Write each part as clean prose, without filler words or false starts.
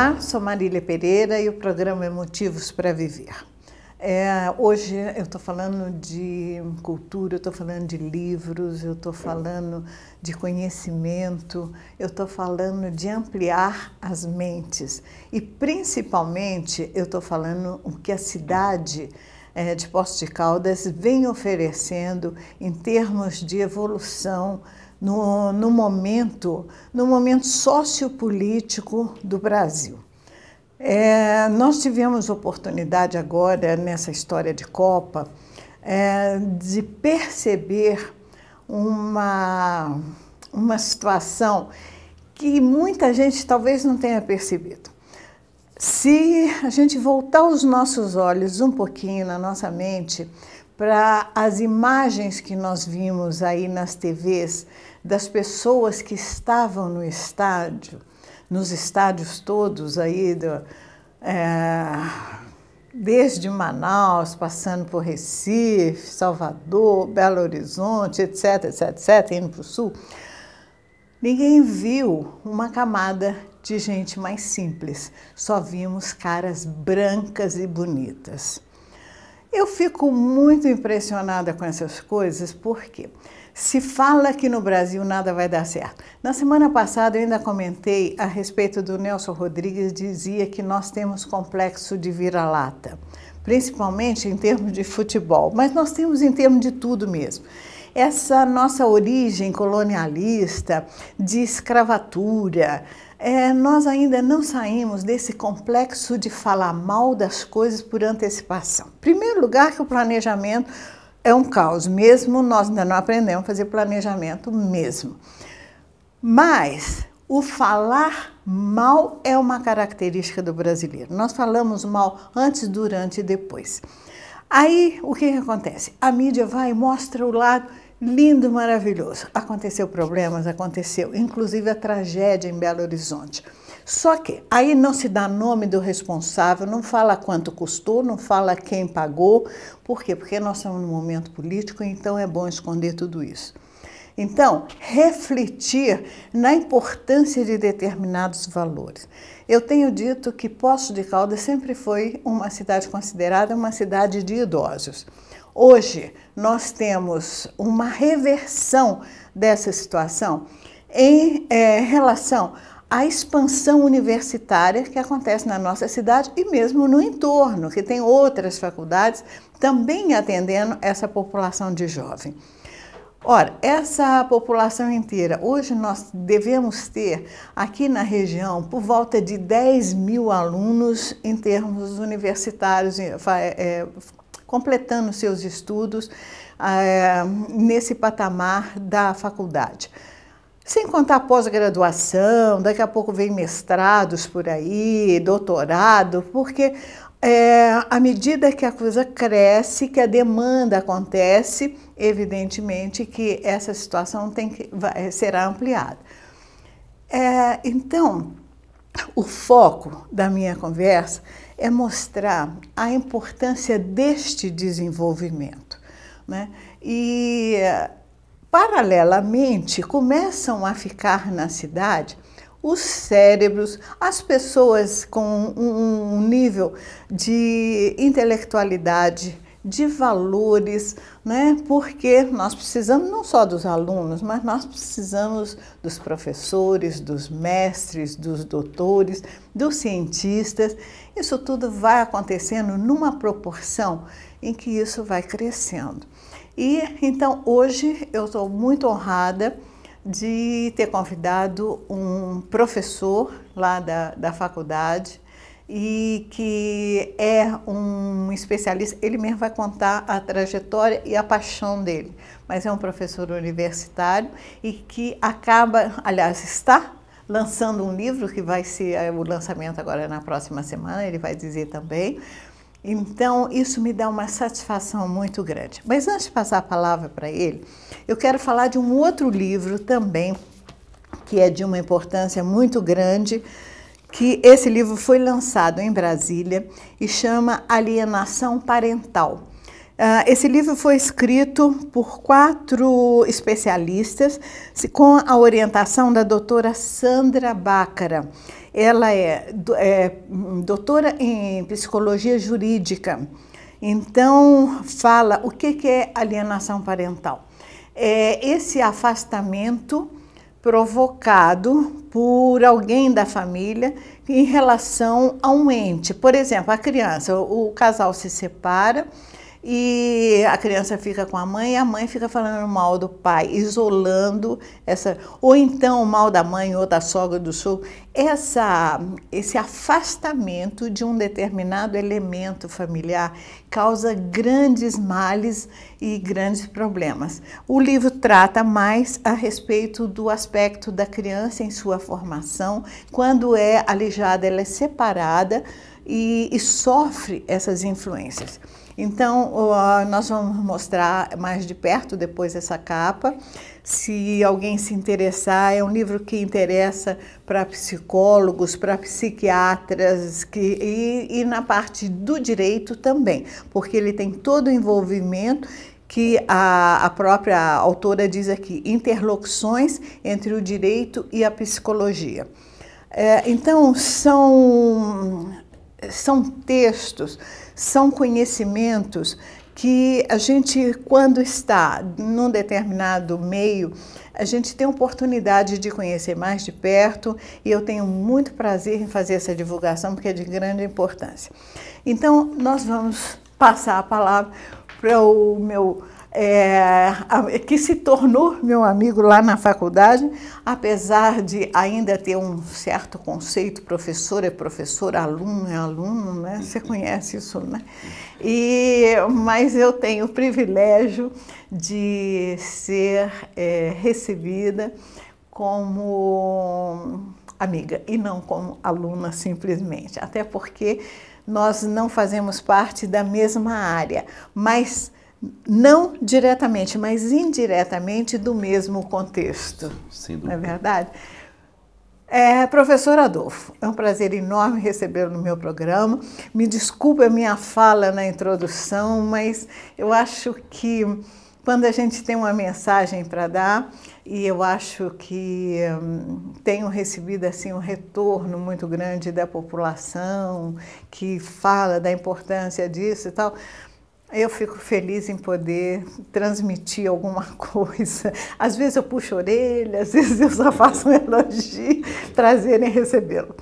Olá, sou Marília Pereira e o programa é Motivos para Viver. Hoje eu estou falando de cultura, eu estou falando de livros, eu estou falando de conhecimento, eu estou falando de ampliar as mentes e principalmente eu estou falando o que a cidade de Poços de Caldas vem oferecendo em termos de evolução no momento sociopolítico do Brasil. Nós tivemos oportunidade agora, nessa história de Copa, de perceber uma situação que muita gente talvez não tenha percebido. Se a gente voltar os nossos olhos um pouquinho na nossa mente para as imagens que nós vimos aí nas TVs das pessoas que estavam no estádio, nos estádios todos aí, desde Manaus, passando por Recife, Salvador, Belo Horizonte, etc, indo para o sul, ninguém viu uma camada de gente mais simples, só vimos caras brancas e bonitas. Eu fico muito impressionada com essas coisas porque se fala que no Brasil nada vai dar certo. Na semana passada eu ainda comentei a respeito do Nelson Rodrigues, dizia que nós temos complexo de vira-lata, principalmente em termos de futebol, mas nós temos em termos de tudo mesmo. Essa nossa origem colonialista, de escravatura, nós ainda não saímos desse complexo de falar mal das coisas por antecipação. Em primeiro lugar, que o planejamento é um caos mesmo, nós ainda não aprendemos a fazer planejamento mesmo. Mas o falar mal é uma característica do brasileiro. Nós falamos mal antes, durante e depois. Aí, o que acontece? A mídia vai e mostra o lado lindo, maravilhoso. Aconteceu problemas, aconteceu, inclusive a tragédia em Belo Horizonte. Só que aí não se dá nome do responsável, não fala quanto custou, não fala quem pagou. Por quê? Porque nós estamos num momento político, então é bom esconder tudo isso. Então, refletir na importância de determinados valores. Eu tenho dito que Poços de Caldas sempre foi uma cidade considerada uma cidade de idosos. Hoje, nós temos uma reversão dessa situação em relação à expansão universitária que acontece na nossa cidade e mesmo no entorno, que tem outras faculdades também atendendo essa população de jovem. Ora, essa população inteira, hoje nós devemos ter aqui na região por volta de 10 mil alunos em termos universitários, completando seus estudos nesse patamar da faculdade. Sem contar pós-graduação, daqui a pouco vem mestrados por aí, doutorado, porque à medida que a coisa cresce, que a demanda acontece, evidentemente que essa situação será ampliada. Então, o foco da minha conversa é mostrar a importância deste desenvolvimento, né? E, paralelamente, começam a ficar na cidade os cérebros, as pessoas com um nível de intelectualidade, de valores, né? Porque nós precisamos não só dos alunos, mas nós precisamos dos professores, dos mestres, dos doutores, dos cientistas. Isso tudo vai acontecendo numa proporção em que isso vai crescendo. E então hoje eu estou muito honrada de ter convidado um professor lá da faculdade e que é um especialista, ele mesmo vai contar a trajetória e a paixão dele, mas é um professor universitário e que aliás, está lançando um livro que vai ser o lançamento agora na próxima semana, ele vai dizer também. Então, isso me dá uma satisfação muito grande. Mas antes de passar a palavra para ele, eu quero falar de um outro livro também, que é de uma importância muito grande, que esse livro foi lançado em Brasília e chama Alienação Parental. Esse livro foi escrito por 4 especialistas, com a orientação da doutora Sandra Bácara. Ela é doutora em psicologia jurídica, então fala o que é alienação parental. É esse afastamento provocado por alguém da família em relação a um ente. Por exemplo, a criança, o casal se separa e a criança fica com a mãe e a mãe fica falando mal do pai, isolando essa, ou então o mal da mãe ou da sogra, do sogro. Esse afastamento de um determinado elemento familiar causa grandes males e grandes problemas. O livro trata mais a respeito do aspecto da criança em sua formação, quando é alijada, ela é separada e sofre essas influências. Então, nós vamos mostrar mais de perto depois essa capa. Se alguém se interessar, é um livro que interessa para psicólogos, para psiquiatras e na parte do direito também, porque ele tem todo o envolvimento que a própria autora diz aqui, interlocuções entre o direito e a psicologia. Então, são textos, são conhecimentos que a gente, quando está num determinado meio, a gente tem oportunidade de conhecer mais de perto e eu tenho muito prazer em fazer essa divulgação porque é de grande importância. Então, nós vamos passar a palavra para o meu... que se tornou meu amigo lá na faculdade, apesar de ainda ter um certo conceito, professor é professor, aluno é aluno, né? Você conhece isso, né? Mas eu tenho o privilégio de ser recebida como amiga e não como aluna simplesmente, até porque nós não fazemos parte da mesma área, mas não diretamente, mas indiretamente do mesmo contexto. Sem dúvida. Não é verdade? Professor Adolfo, é um prazer enorme recebê-lo no meu programa. Me desculpe a minha fala na introdução, mas eu acho que quando a gente tem uma mensagem para dar, e eu acho que tenho recebido assim um retorno muito grande da população, que fala da importância disso e tal, eu fico feliz em poder transmitir alguma coisa. Às vezes eu puxo a orelha, às vezes eu só faço um elogio, prazer em recebê-lo.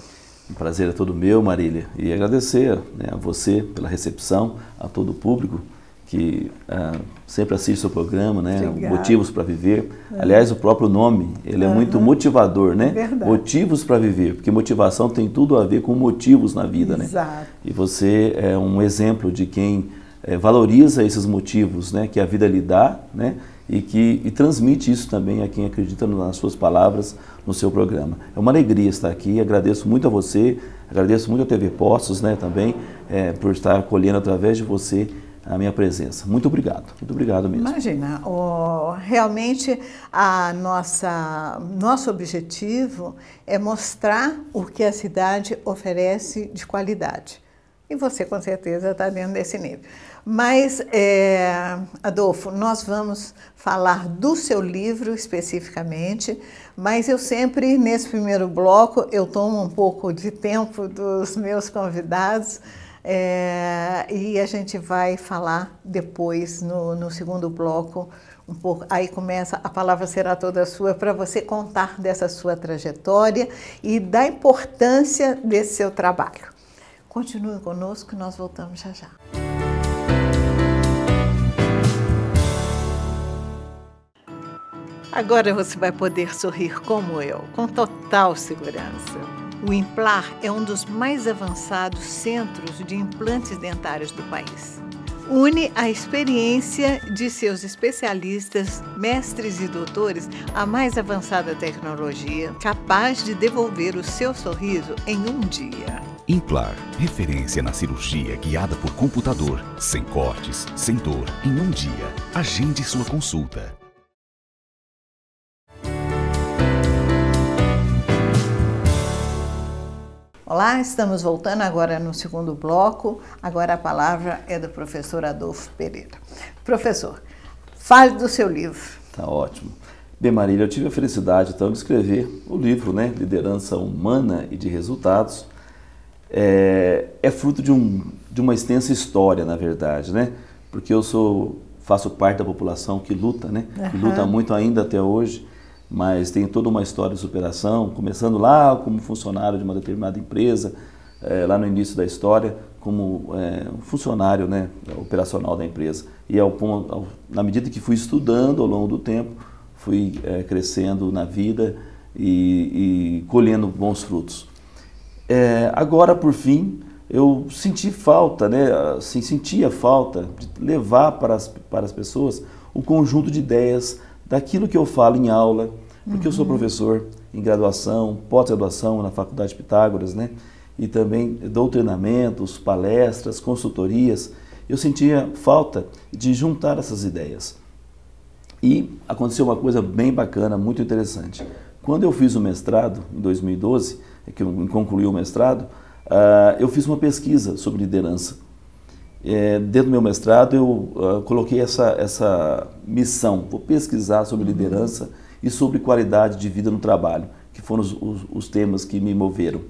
O prazer é todo meu, Marília, e agradecer, né, a você pela recepção, a todo o público que sempre assiste o programa, né, Motivos para Viver. Aliás, o próprio nome, ele é muito motivador, né? Verdade. Motivos para viver, porque motivação tem tudo a ver com motivos na vida, Exato. né? E você é um exemplo de quem valoriza esses motivos, né, que a vida lhe dá, né, e transmite isso também a quem acredita nas suas palavras, no seu programa. É uma alegria estar aqui, agradeço muito a você, agradeço muito a TV Postos, né, também, por estar acolhendo através de você a minha presença. Muito obrigado mesmo. Imagina, realmente nosso objetivo é mostrar o que a cidade oferece de qualidade. E você, com certeza, está dentro desse nível. Mas, Adolfo, nós vamos falar do seu livro especificamente, mas eu sempre, nesse primeiro bloco, eu tomo um pouco de tempo dos meus convidados e a gente vai falar depois, no segundo bloco, um pouco. Aí começa, a palavra será toda sua para você contar dessa sua trajetória e da importância desse seu trabalho. Continue conosco que nós voltamos já já. Agora você vai poder sorrir como eu, com total segurança. O Implar é um dos mais avançados centros de implantes dentários do país. Une a experiência de seus especialistas, mestres e doutores à mais avançada tecnologia, capaz de devolver o seu sorriso em um dia. Implar, referência na cirurgia guiada por computador, sem cortes, sem dor, em um dia. Agende sua consulta. Olá, estamos voltando agora no segundo bloco. Agora a palavra é do professor Adolfo Pereira. Professor, fale do seu livro. Tá ótimo. Bem, Marília, eu tive a felicidade então de escrever o livro, né, Liderança Humana e de Resultados. É fruto de uma extensa história, na verdade, né? Porque eu faço parte da população que luta, né? Que luta muito ainda até hoje, mas tem toda uma história de superação, começando lá como funcionário de uma determinada empresa, lá no início da história, como um funcionário, né, operacional da empresa. E na medida que fui estudando ao longo do tempo, fui crescendo na vida e colhendo bons frutos. Agora, por fim, eu senti falta, né, assim, sentia falta de levar para as pessoas o conjunto de ideias daquilo que eu falo em aula, porque eu sou professor em graduação, pós-graduação na Faculdade Pitágoras, né, e também doutrinamentos, palestras, consultorias. Eu sentia falta de juntar essas ideias. E aconteceu uma coisa bem bacana, muito interessante. Quando eu fiz o mestrado, em 2012, que eu concluí o mestrado, eu fiz uma pesquisa sobre liderança. Dentro do meu mestrado, eu coloquei essa missão, vou pesquisar sobre liderança e sobre qualidade de vida no trabalho, que foram os temas que me moveram.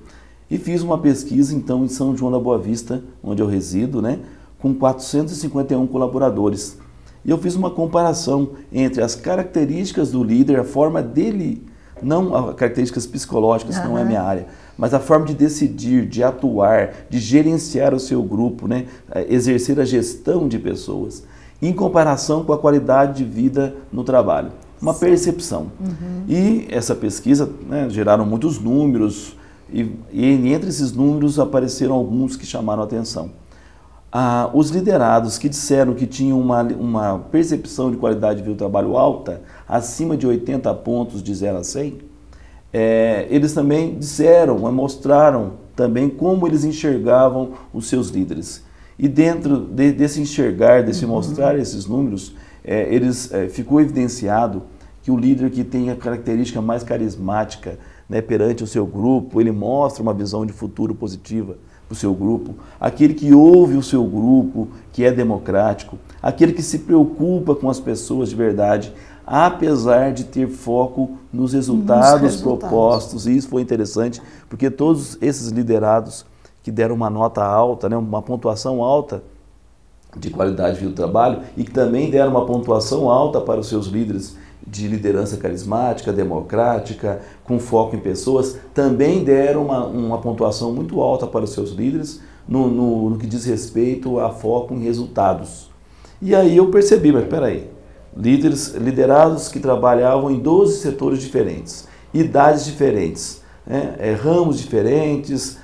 E fiz uma pesquisa, então, em São João da Boa Vista, onde eu resido, né, com 451 colaboradores. E eu fiz uma comparação entre as características do líder, a forma dele, não as características psicológicas, que não é a minha área, mas a forma de decidir, de atuar, de gerenciar o seu grupo, né, exercer a gestão de pessoas, em comparação com a qualidade de vida no trabalho. Uma percepção. E essa pesquisa, né, geraram muitos números, e entre esses números apareceram alguns que chamaram a atenção. Os liderados que disseram que tinham uma percepção de qualidade de vida do trabalho alta, acima de 80 pontos de 0 a 100, eles também disseram, mostraram também como eles enxergavam os seus líderes. E dentro desse enxergar, desse mostrar esses números, ficou evidenciado que o líder que tem a característica mais carismática, né, perante o seu grupo, ele mostra uma visão de futuro positiva para o seu grupo, aquele que ouve o seu grupo, que é democrático, aquele que se preocupa com as pessoas de verdade, apesar de ter foco nos resultados propostos. E isso foi interessante, porque todos esses liderados que deram uma nota alta, né, uma pontuação alta de qualidade de vida do trabalho, e que também deram uma pontuação alta para os seus líderes de liderança carismática, democrática, com foco em pessoas, também deram uma pontuação muito alta para os seus líderes no que diz respeito a foco em resultados. E aí eu percebi, mas espera aí, liderados que trabalhavam em 12 setores diferentes, idades diferentes, né, ramos diferentes,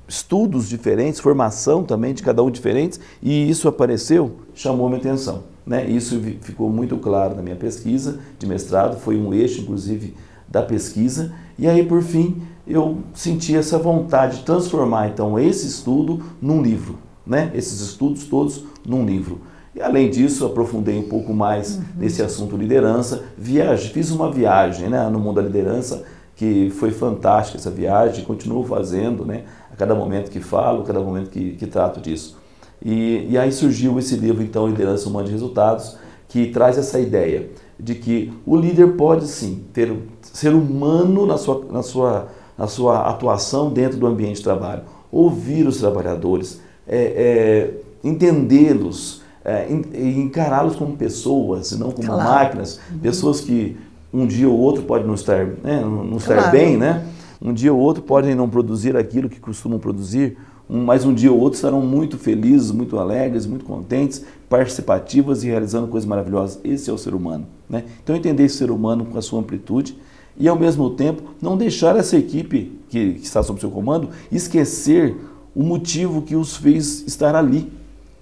estudos diferentes, formação também de cada um diferentes, e isso apareceu, chamou minha atenção. Né? Isso ficou muito claro na minha pesquisa de mestrado, foi um eixo, inclusive, da pesquisa. E aí, por fim, eu senti essa vontade de transformar, então, esse estudo num livro, né? Esses estudos todos num livro. E, além disso, aprofundei um pouco mais nesse assunto liderança. Fiz uma viagem, né, no mundo da liderança, que foi fantástica essa viagem, continuo fazendo, né, a cada momento que falo, a cada momento que trato disso. E aí surgiu esse livro, então, Liderança Humana de Resultados, que traz essa ideia de que o líder pode, sim, ser humano na sua atuação dentro do ambiente de trabalho, ouvir os trabalhadores, entendê-los, encará-los como pessoas e não como máquinas, pessoas que um dia ou outro podem não estar, né, não estar bem, né? Um dia ou outro podem não produzir aquilo que costumam produzir, mas um dia ou outro estarão muito felizes, muito alegres, muito contentes, participativas e realizando coisas maravilhosas. Esse é o ser humano, né? Então entender esse ser humano com a sua amplitude e, ao mesmo tempo, não deixar essa equipe que está sob seu comando esquecer o motivo que os fez estar ali,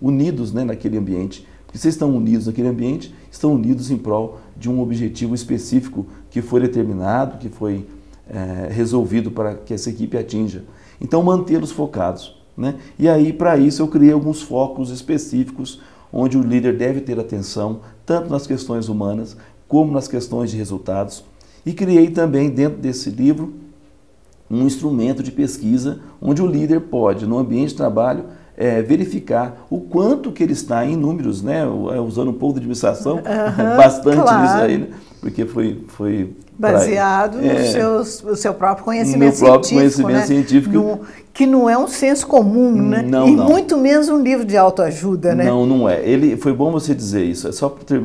unidos, né, naquele ambiente. Porque vocês estão unidos naquele ambiente, estão unidos em prol de um objetivo específico que foi determinado, que foi resolvido para que essa equipe atinja. Então, mantê-los focados, né? E aí, para isso, eu criei alguns focos específicos onde o líder deve ter atenção, tanto nas questões humanas, como nas questões de resultados. E criei também, dentro desse livro, um instrumento de pesquisa onde o líder pode, no ambiente de trabalho, verificar o quanto que ele está em números, né? Usando um pouco de administração, bastante claro. Nisso aí, porque foi baseado no seu próprio conhecimento científico, próprio conhecimento científico, que não é um senso comum, né? Não, e não. muito menos um livro de autoajuda, né? Não é. Foi bom você dizer isso. É só para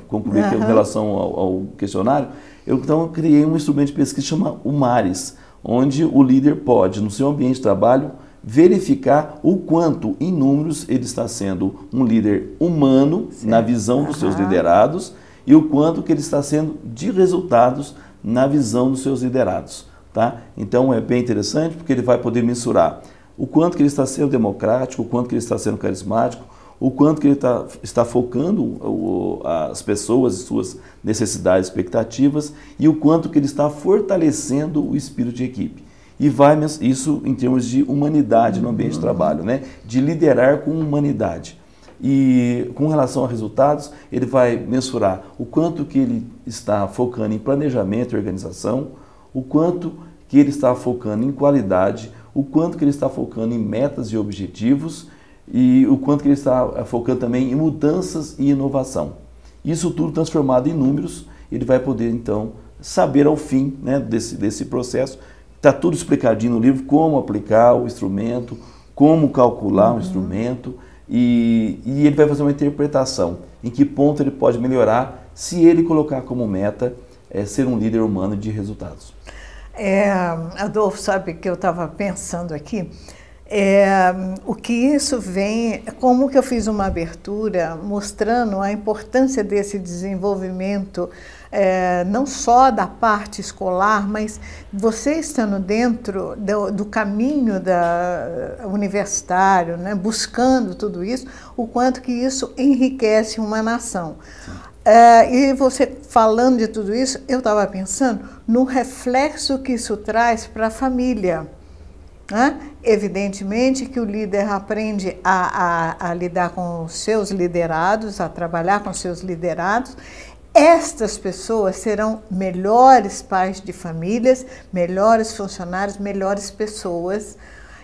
concluir aqui em relação ao questionário. Eu então criei um instrumento de pesquisa que chama o MARES, onde o líder pode, no seu ambiente de trabalho, verificar o quanto, em números, ele está sendo um líder humano, certo, na visão dos seus liderados, e o quanto que ele está sendo de resultados na visão dos seus liderados. Tá? Então é bem interessante porque ele vai poder mensurar o quanto que ele está sendo democrático, o quanto que ele está sendo carismático, o quanto que ele está focando as pessoas e suas necessidades, expectativas, e o quanto que ele está fortalecendo o espírito de equipe. E vai isso em termos de humanidade no ambiente de trabalho, né? De liderar com humanidade. E com relação a resultados, ele vai mensurar o quanto que ele está focando em planejamento e organização, o quanto que ele está focando em qualidade, o quanto que ele está focando em metas e objetivos e o quanto que ele está focando também em mudanças e inovação. Isso tudo transformado em números, ele vai poder então saber ao fim, né, desse processo. Está tudo explicadinho no livro, como aplicar o instrumento, como calcular o instrumento, e ele vai fazer uma interpretação, em que ponto ele pode melhorar se ele colocar como meta ser um líder humano de resultados. Adolfo, sabe que eu estava pensando aqui, o que isso vem, como que eu fiz uma abertura mostrando a importância desse desenvolvimento, não só da parte escolar, mas você estando dentro do caminho universitário, né, buscando tudo isso, o quanto que isso enriquece uma nação. E você falando de tudo isso, eu estava pensando no reflexo que isso traz para a família. Né? Evidentemente que o líder aprende a lidar com os seus liderados, a trabalhar com os seus liderados. Estas pessoas serão melhores pais de famílias, melhores funcionários, melhores pessoas.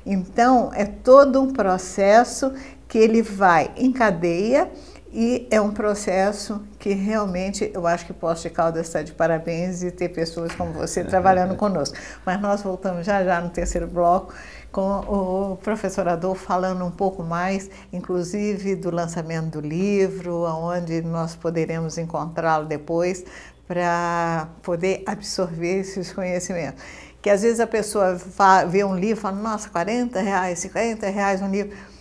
Então, é todo um processo que ele vai em cadeia. E é um processo que realmente eu acho que Poços de Caldas está de parabéns e ter pessoas como você trabalhando conosco. Mas nós voltamos já no terceiro bloco com o professor Adolfo falando um pouco mais, inclusive do lançamento do livro, onde nós poderemos encontrá-lo depois para poder absorver esses conhecimentos. Que às vezes a pessoa vê um livro e fala, nossa, R$40, R$50 um livro.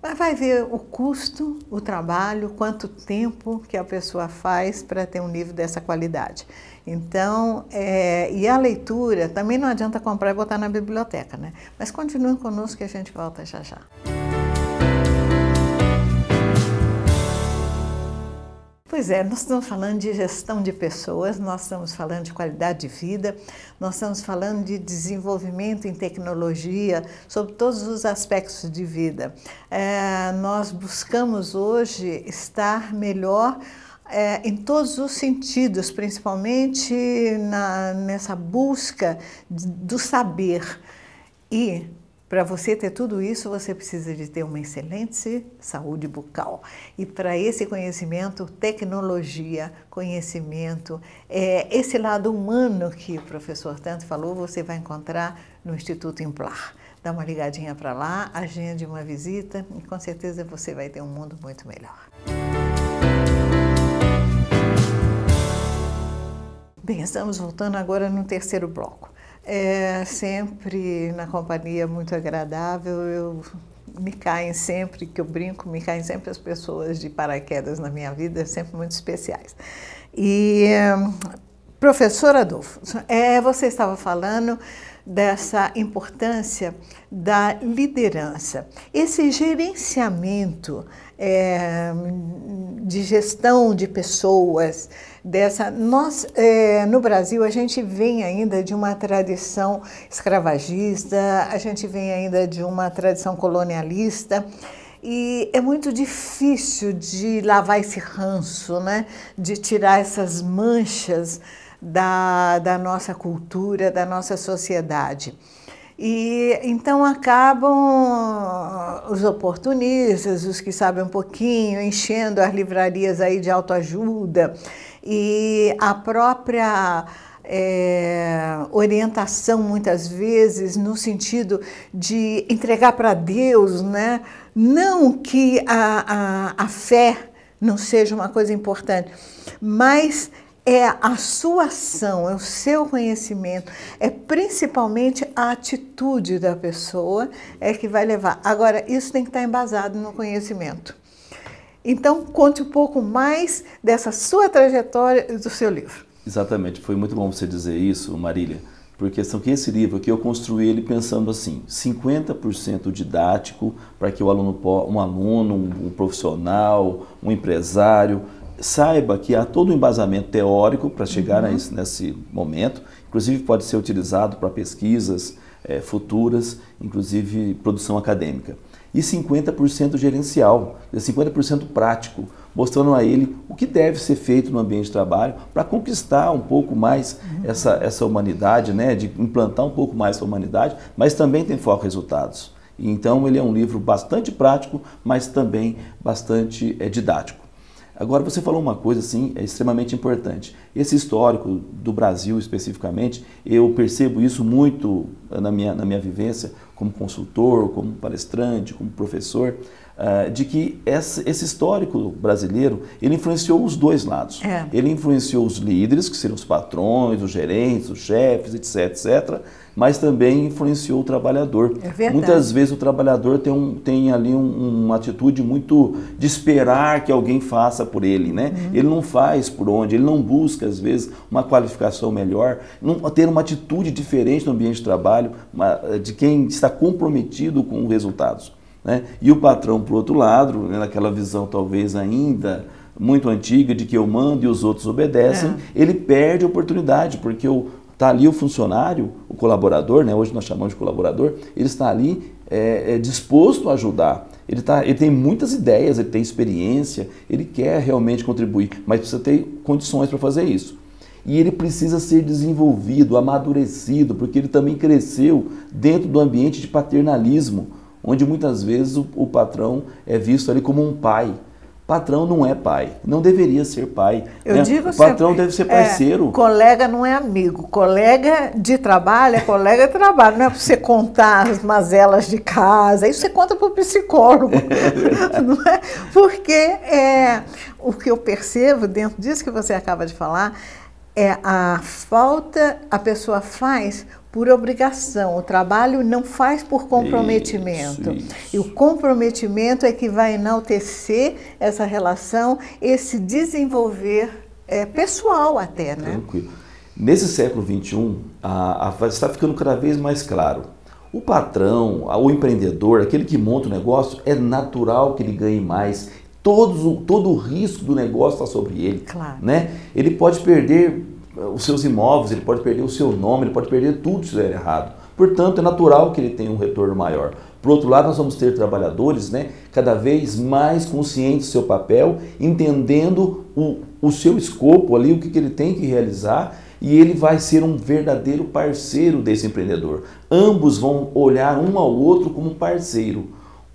Mas vai ver o custo, o trabalho, quanto tempo que a pessoa faz para ter um livro dessa qualidade. Então, e a leitura, também não adianta comprar e botar na biblioteca, né? Mas continue conosco que a gente volta já já. Pois é, nós estamos falando de gestão de pessoas, nós estamos falando de qualidade de vida, nós estamos falando de desenvolvimento em tecnologia, sobre todos os aspectos de vida. Nós buscamos hoje estar melhor em todos os sentidos, principalmente nessa busca do saber. E para você ter tudo isso, você precisa de ter uma excelente saúde bucal. E para esse conhecimento, tecnologia, conhecimento, esse lado humano que o professor tanto falou, você vai encontrar no Instituto Implar. Dá uma ligadinha para lá, agende uma visita e com certeza você vai ter um mundo muito melhor. Bem, estamos voltando agora no terceiro bloco. Sempre na companhia muito agradável, me caem sempre, que eu brinco, me caem sempre as pessoas de paraquedas na minha vida, sempre muito especiais. E, professor Adolfo, você estava falando dessa importância da liderança. Esse gerenciamento de gestão de pessoas, nós no Brasil a gente vem ainda de uma tradição escravagista, a gente vem ainda de uma tradição colonialista e é muito difícil de lavar esse ranço, né? De tirar essas manchas da nossa cultura, da nossa sociedade. E então acabam os oportunistas, os que sabem um pouquinho, enchendo as livrarias aí de autoajuda, e a própria orientação, muitas vezes, no sentido de entregar para Deus, né? Não que a fé não seja uma coisa importante, mas é a sua ação, é o seu conhecimento, é principalmente a atitude da pessoa que vai levar. Agora, isso tem que estar embasado no conhecimento. Então, conte um pouco mais dessa sua trajetória e do seu livro. Exatamente, foi muito bom você dizer isso, Marília, porque esse livro que eu construí ele pensando assim, 50% didático para que um aluno, um profissional, um empresário saiba que há todo um embasamento teórico para chegar nesse momento, inclusive pode ser utilizado para pesquisas futuras, inclusive produção acadêmica. E 50% gerencial, 50% prático, mostrando a ele o que deve ser feito no ambiente de trabalho para conquistar um pouco mais essa humanidade, né, de implantar um pouco mais essa humanidade, mas também tem foco em resultados. E então ele é um livro bastante prático, mas também bastante didático. Agora, você falou uma coisa assim, extremamente importante. Esse histórico do Brasil, especificamente, eu percebo isso muito na minha vivência como consultor, como palestrante, como professor, de que esse histórico brasileiro, ele influenciou os dois lados. Ele influenciou os líderes, que seriam os patrões, os gerentes, os chefes, etc., etc., mas também influenciou o trabalhador. É verdade. Muitas vezes o trabalhador tem ali uma atitude muito de esperar que alguém faça por ele, né? Ele não faz por onde, ele não busca, às vezes, uma qualificação melhor, ter uma atitude diferente no ambiente de trabalho, de quem está comprometido com os resultados, né? E o patrão, por outro lado, né, naquela visão talvez ainda muito antiga de que eu mando e os outros obedecem, ele perde a oportunidade, porque está ali o funcionário, o colaborador, né? Hoje nós chamamos de colaborador, ele está ali disposto a ajudar. Ele tem muitas ideias, ele tem experiência, ele quer realmente contribuir, mas precisa ter condições para fazer isso. E ele precisa ser desenvolvido, amadurecido, porque ele também cresceu dentro do ambiente de paternalismo, onde muitas vezes o patrão é visto ali como um pai. Patrão não é pai, não deveria ser pai. Eu digo o patrão deve ser parceiro. Colega não é amigo, colega de trabalho é colega de trabalho, não é para você contar as mazelas de casa, isso você conta para o psicólogo, não é? Porque o que eu percebo dentro disso que você acaba de falar é a pessoa faz por obrigação, o trabalho não faz por comprometimento. Isso. E o comprometimento é que vai enaltecer essa relação, esse desenvolver pessoal até, né? Tranquilo. Nesse século XXI, está ficando cada vez mais claro. O patrão, o empreendedor, aquele que monta o negócio, é natural que ele ganhe mais. Todo o risco do negócio está sobre ele. Claro. Né? Ele pode perder os seus imóveis, ele pode perder o seu nome, ele pode perder tudo se der errado. Portanto, é natural que ele tenha um retorno maior. Por outro lado, nós vamos ter trabalhadores, né, cada vez mais conscientes do seu papel, entendendo o seu escopo ali, o que ele tem que realizar, e ele vai ser um verdadeiro parceiro desse empreendedor. Ambos vão olhar um ao outro como parceiro.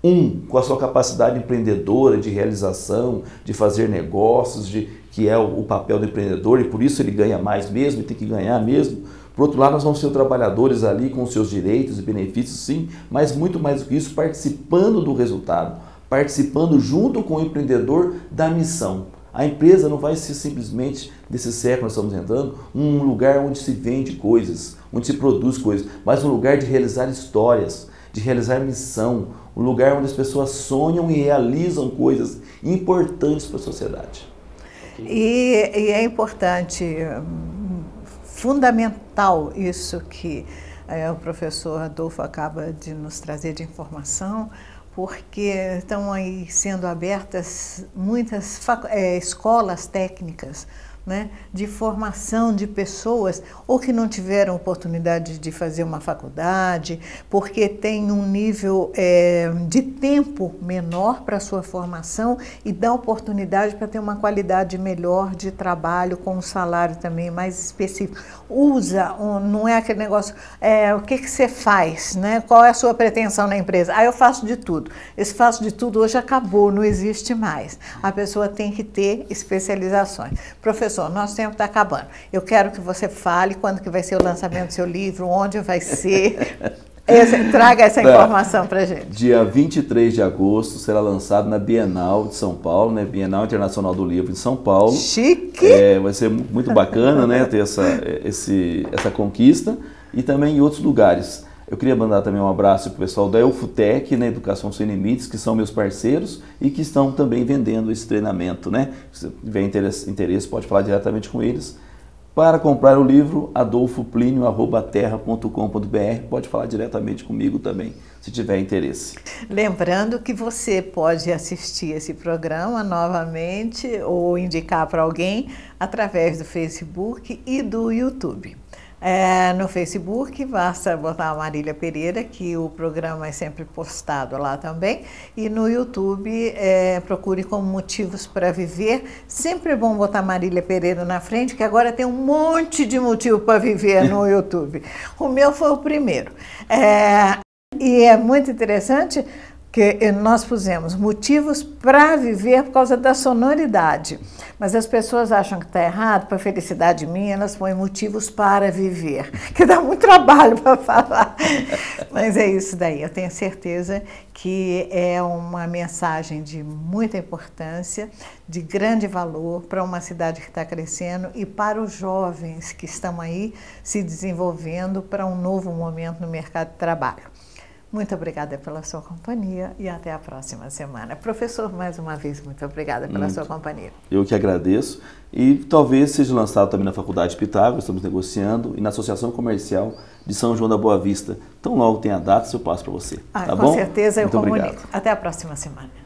Um com a sua capacidade empreendedora, de realização, de fazer negócios, que é o papel do empreendedor, e por isso ele ganha mais mesmo, e tem que ganhar mesmo. Por outro lado, nós vamos ser trabalhadores ali com seus direitos e benefícios, sim, mas muito mais do que isso, participando do resultado, participando junto com o empreendedor da missão. A empresa não vai ser simplesmente, nesse século que nós estamos entrando, um lugar onde se vende coisas, onde se produz coisas, mas um lugar de realizar histórias, de realizar missão, um lugar onde as pessoas sonham e realizam coisas importantes para a sociedade. E é importante, fundamental isso que o professor Adolfo acaba de nos trazer de informação, porque estão aí sendo abertas muitas escolas técnicas né, de formação de pessoas ou que não tiveram oportunidade de fazer uma faculdade, porque tem um nível de tempo menor para a sua formação e dá oportunidade para ter uma qualidade melhor de trabalho com um salário também mais específico. Não é aquele negócio, o que você faz, né? Qual é a sua pretensão na empresa? Eu faço de tudo. Esse faço de tudo hoje acabou, não existe mais. A pessoa tem que ter especializações. Professor, nosso tempo está acabando. Eu quero que você fale quando que vai ser o lançamento do seu livro, onde vai ser. Traga essa informação para a gente. Dia 23 de agosto será lançado na Bienal de São Paulo, né? Bienal Internacional do Livro de São Paulo. Chique! Vai ser muito bacana, né? Ter essa conquista e também em outros lugares. Eu queria mandar também um abraço para o pessoal da Elfutec, né, Educação Sem Limites, que são meus parceiros e que estão também vendendo esse treinamento, né? Se tiver interesse, pode falar diretamente com eles. Para comprar o livro, adolfoplinio@terra.com.br, pode falar diretamente comigo também, se tiver interesse. Lembrando que você pode assistir esse programa novamente ou indicar para alguém através do Facebook e do YouTube. No Facebook, basta botar a Marília Pereira, que o programa é sempre postado lá também. E no YouTube, procure como Motivos para Viver. Sempre é bom botar Marília Pereira na frente, que agora tem um monte de motivo para viver no YouTube. O meu foi o primeiro. E é muito interessante que nós pusemos motivos para viver por causa da sonoridade. Mas as pessoas acham que está errado, para felicidade minha, elas põem motivos para viver, que dá muito trabalho para falar. Mas é isso daí, eu tenho certeza que é uma mensagem de muita importância, de grande valor para uma cidade que está crescendo e para os jovens que estão aí se desenvolvendo para um novo momento no mercado de trabalho. Muito obrigada pela sua companhia e até a próxima semana. Professor, mais uma vez, muito obrigada pela sua companhia. Eu que agradeço e talvez seja lançado também na Faculdade Pitágoras, estamos negociando, e na Associação Comercial de São João da Boa Vista. Então logo tem a data, eu passo para você. Tá com bom? certeza eu muito comunico. Obrigado. Até a próxima semana.